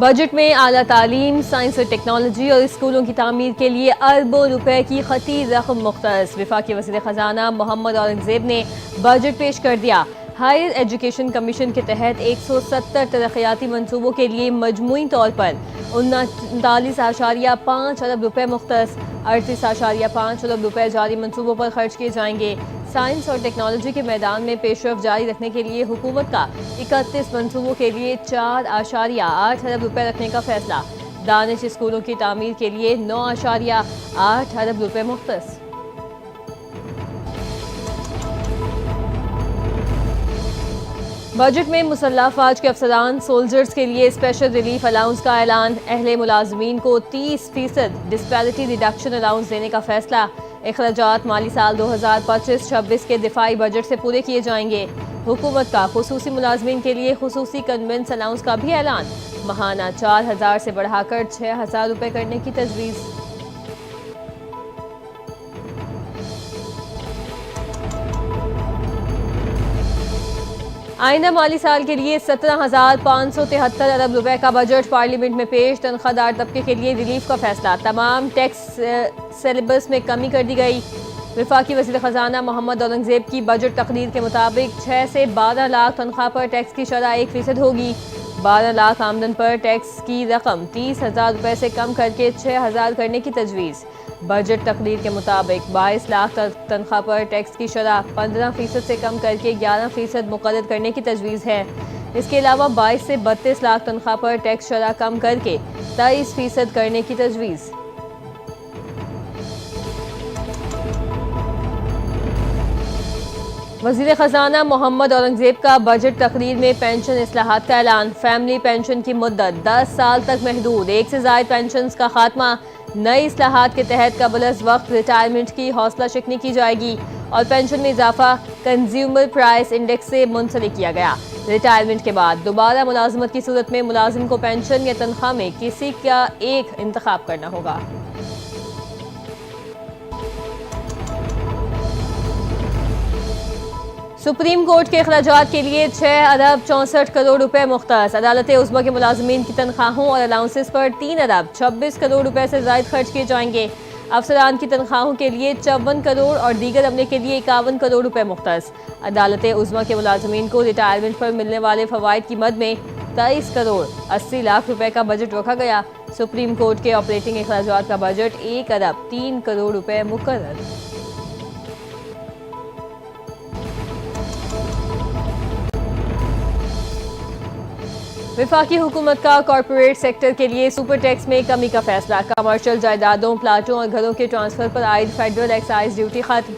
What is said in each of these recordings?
Budget में आला तालीम, साइंस और टेक्नोलॉजी और स्कूलों की तामीर के लिए अरबों रुपए की खती रकम मुख्तस। वफाकी वज़ीर ख़जाना मोहम्मद औरंगज़ेब ने बजट पेश कर दिया। हायर एजुकेशन कमीशन के तहत 170 तरक्याती मनसूबों के लिए मजमूई तौर पर 39.5 अरब रुपए मुख्तस। 38.5 अरब रुपए जारी मनसूबों पर खर्च किए जाएंगे। साइंस और टेक्नोलॉजी के मैदान में पेशरफ जारी रखने के लिए हुकूमत का 31 मनसूबों के लिए 4.8 अरब रुपए रखने का फैसला। दानिश स्कूलों की तामीर के लिए 9.8 अरब रुपए मुख्तस। बजट में मुसल्लह अफवाज के अफसरान सोल्जर्स के लिए स्पेशल रिलीफ अलाउंस का ऐलान। अहले मुलाजमीन को 30% डिस्पैरिटी रिडक्शन अलाउंस देने का फैसला। अखराजात माली साल 2025-26 के दिफाई बजट से पूरे किए जाएंगे। हुकूमत का खुसूसी मुलाजमीन के लिए खुसूसी कन्वेंस अलाउंस का भी ऐलान। महाना 4,000 से बढ़ाकर 6,000 रुपए करने की तजवीज़। आइंदा माली साल के लिए 17,573 अरब रुपए का बजट पार्लियामेंट में पेश। तनख्वाहदार तबके के लिए रिलीफ का फैसला। तमाम टैक्स सिलेबस में कमी कर दी गई। वफाकी वज़ीर ख़जाना मोहम्मद औरंगज़ेब की बजट तकरीर के मुताबिक 6 से 12 लाख तनख्वाह पर टैक्स की शरह 1% होगी। 12 लाख आमदन पर टैक्स की रकम 30,000 रुपए से कम करके 6,000 करने की तजवीज़। बजट तकरीर के मुताबिक 22 लाख तनख्वाह पर टैक्स की शरह 15% से कम करके 11% मुक़र्रर करने की तजवीज़ है। इसके अलावा 22 से 32 लाख तनख्वाह पर टैक्स शरह कम करके 23% करने की तजवीज़। वज़ीर ख़जाना मोहम्मद औरंगज़ेब का बजट तकरीर में पेंशन इस्लाहात का ऐलान। फैमिली पेंशन की मुद्दत 10 साल तक महदूद। 1 से ज़ायद पेंशन का खात्मा। नई इस्लाहात के तहत कबल अज़ वक्त रिटायरमेंट की हौसला शिकनी की जाएगी और पेंशन में इजाफा कंज्यूमर प्राइस इंडेक्स से मुंसलिक किया गया। रिटायरमेंट के बाद दोबारा मुलाजमत की सूरत में मुलाजिम को पेंशन या तनख्वाह में किसी का एक इंतखाब करना होगा। सुप्रीम कोर्ट के अखराजात के लिए 6 अरब 64 करोड़ रुपए मुख्तस। अदालत उज़्मा के मुलाजमीन की तनख्वाहों और अलाउंसेस पर 3 अरब 26 करोड़ रुपए से ज़ायद खर्च किए जाएंगे। अफसरान की तनख्वाहों के लिए 54 करोड़ और दीगर अमले के लिए 51 करोड़ रुपए मुख्तस। अदालत उज़्मा के मुलाजमीन को रिटायरमेंट पर मिलने वाले फ़वाइद की मद में 23 करोड़ 80 लाख रुपए का बजट रखा गया। सुप्रीम कोर्ट के ऑपरेटिंग अखराजात का बजट 1 अरब 3 करोड़ रुपए मुकर्रर। वफाकी हुकूमत का कॉरपोरेट सेक्टर के लिए सुपर टैक्स में कमी का फैसला। कमर्शियल जायदादों, प्लाटों और घरों के ट्रांसफर पर आयद फेडरल एक्साइज ड्यूटी खत्म।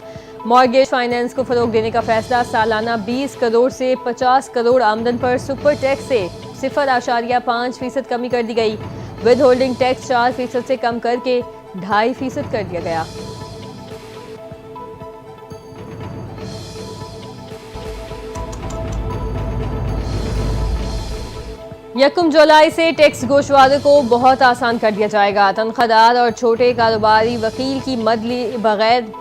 मॉर्गेज फाइनेंस को फरोग देने का फैसला। सालाना 20 करोड़ से 50 करोड़ आमदन पर सुपर टैक्स से 0.5% कमी कर दी गई। विद होल्डिंग टैक्स 4% से कम करके 2.5% कर दिया गया। यकम जुलाई से टैक्स गोशवारों को बहुत आसान कर दिया जाएगा। तनख्वाहदार और छोटे कारोबारी वकील की मद लिए बगैर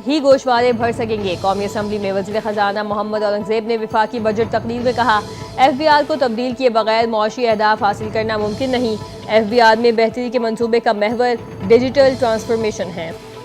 ही गोशवारे भर सकेंगे। कौमी असम्बली में वज़ीर ख़जाना मोहम्मद औरंगज़ेब ने वफाकी बजट तकरीर में कहा, FBR को तब्दील किए बगैर मुआशी अहदाफ हासिल करना मुमकिन नहीं। FBR में बेहतरी के मनसूबे का महवर डिजिटल ट्रांसफॉर्मेशन है।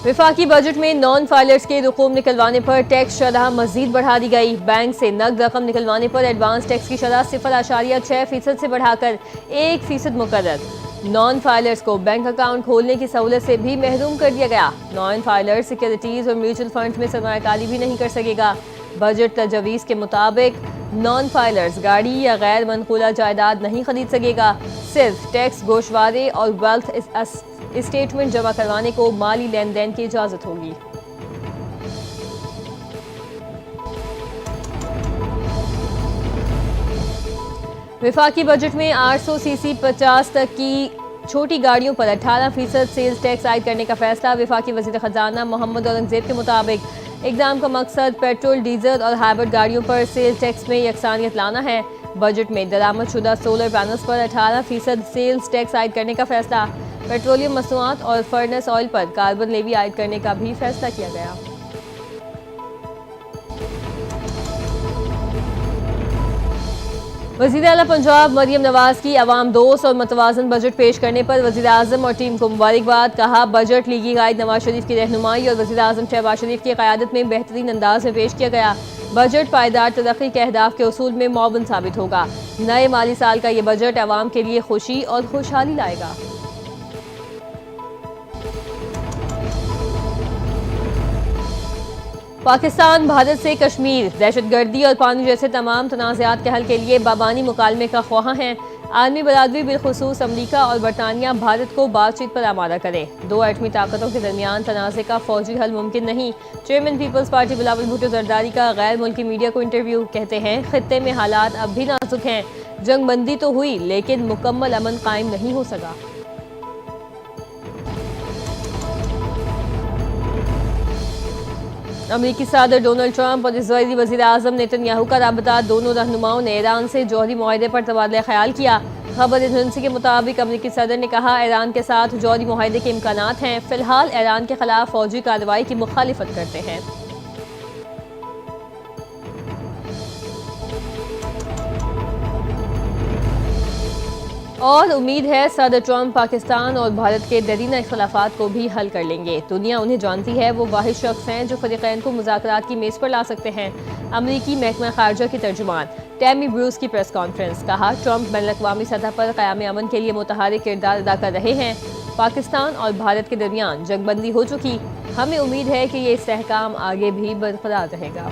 वफाकी बजट में नॉन फाइलर्स के रकूम निकलवाने पर टैक्स शरह मजीद बढ़ा दी गई। बैंक से नकद रकम निकलवाने पर एडवांस टैक्स की शरह 0.6% से बढ़ाकर 1% मुकर्रर। नॉन फाइलर्स को बैंक अकाउंट खोलने की सहूलत से भी महरूम कर दिया गया। नॉन फाइलर सिक्योरिटीज और म्यूचुअल फंड्स में सरमायाकारी भी नहीं कर सकेगा। बजट तजवीज़ के मुताबिक नॉन फाइलर्स गाड़ी या गैर मनकूला जायदाद नहीं खरीद सकेगा। सिर्फ टैक्स गोशवारे और वेल्थ स्टेटमेंट जमा करवाने को माली लेन देन की इजाजत होगी। वफाकी बजट में 800 सीसी 50 तक की छोटी गाड़ियों पर 18% सेल्स टैक्स आयद करने का फैसला। वफाकी वज़ीर ख़जाना मोहम्मद औरंगज़ेब के मुताबिक इक़दाम का मकसद पेट्रोल, डीजल और हाइब्रिड गाड़ियों पर सेल्स टैक्स में यकसानियत लाना है। बजट में दरामदशुदा सोलर पैनल्स पर 18% सेल्स टैक्स आयद करने का फैसला। पेट्रोलियम मसनूआत और फर्नेस ऑयल पर कार्बन लेवी आयद करने का भी फैसला किया गया। वज़ीर आला पंजाब मरियम नवाज की अवाम दोस्त और मतवाजन बजट पेश करने पर वज़ीर आज़म और टीम को मुबारकबाद। कहा, बजट लीगी कायद नवाज शरीफ की रहनुमाई और वज़ीर आज़म शहबाज शरीफ की क़यादत में बेहतरीन अंदाज में पेश किया गया। बजट पायदार तरक्की के अहदाफ के उसूल में मुआवन साबित होगा। नए माली साल का ये बजट अवाम के लिए खुशी और खुशहाली लाएगा। पाकिस्तान भारत से कश्मीर, दहशतगर्दी और पानी जैसे तमाम तनाज़ात के हल के लिए बाबानी मुकालमे का ख्वाह हैं। आलमी बरादरी बिलखुसूस अमरीका और बरतानिया भारत को बातचीत पर आमादा करे। दो एटमी ताकतों के दरमियान तनाज़े का फौजी हल मुमकिन नहीं। चेयरमैन पीपल्स पार्टी बिलावल भुट्टो जरदारी का गैर मुल्की मीडिया को इंटरव्यू। कहते हैं, खित्ते में हालात अब भी नाजुक हैं। जंग बंदी तो हुई लेकिन मुकम्मल अमन कायम नहीं हो सका। अमरीकी सदर डोनाल्ड ट्रंप और इजरायली वज़ीर आज़म नेतन्याहू का राबता। दोनों रहनुमाओं ने ईरान से जौहरी मुआहदे पर तबादला ख्याल किया। खबर एजेंसी के मुताबिक अमरीकी सदर ने कहा, ईरान के साथ जौहरी मुआहदे के इम्कानात हैं। फिलहाल ईरान के खिलाफ फौजी कार्रवाई की मुखालिफत करते हैं। और उम्मीद है सदर ट्रंप पाकिस्तान और भारत के दरीना इख्तलाफात को भी हल कर लेंगे। दुनिया उन्हें जानती है, वो वाहिद शख्स हैं जो फरीकैन को मुज़ाकरात की मेज़ पर ला सकते हैं। अमरीकी महकमा खारजा की तर्जुमान टैमी ब्रूस की प्रेस कॉन्फ्रेंस। कहा, ट्रंप बैनुल-अक़वामी सतह पर क़याम अमन के लिए मुतहर्रिक किरदार अदा कर रहे हैं। पाकिस्तान और भारत के दरमियान जंगबंदी हो चुकी। हमें उम्मीद है कि ये इस्तेहकाम आगे भी बरकरार रहेगा।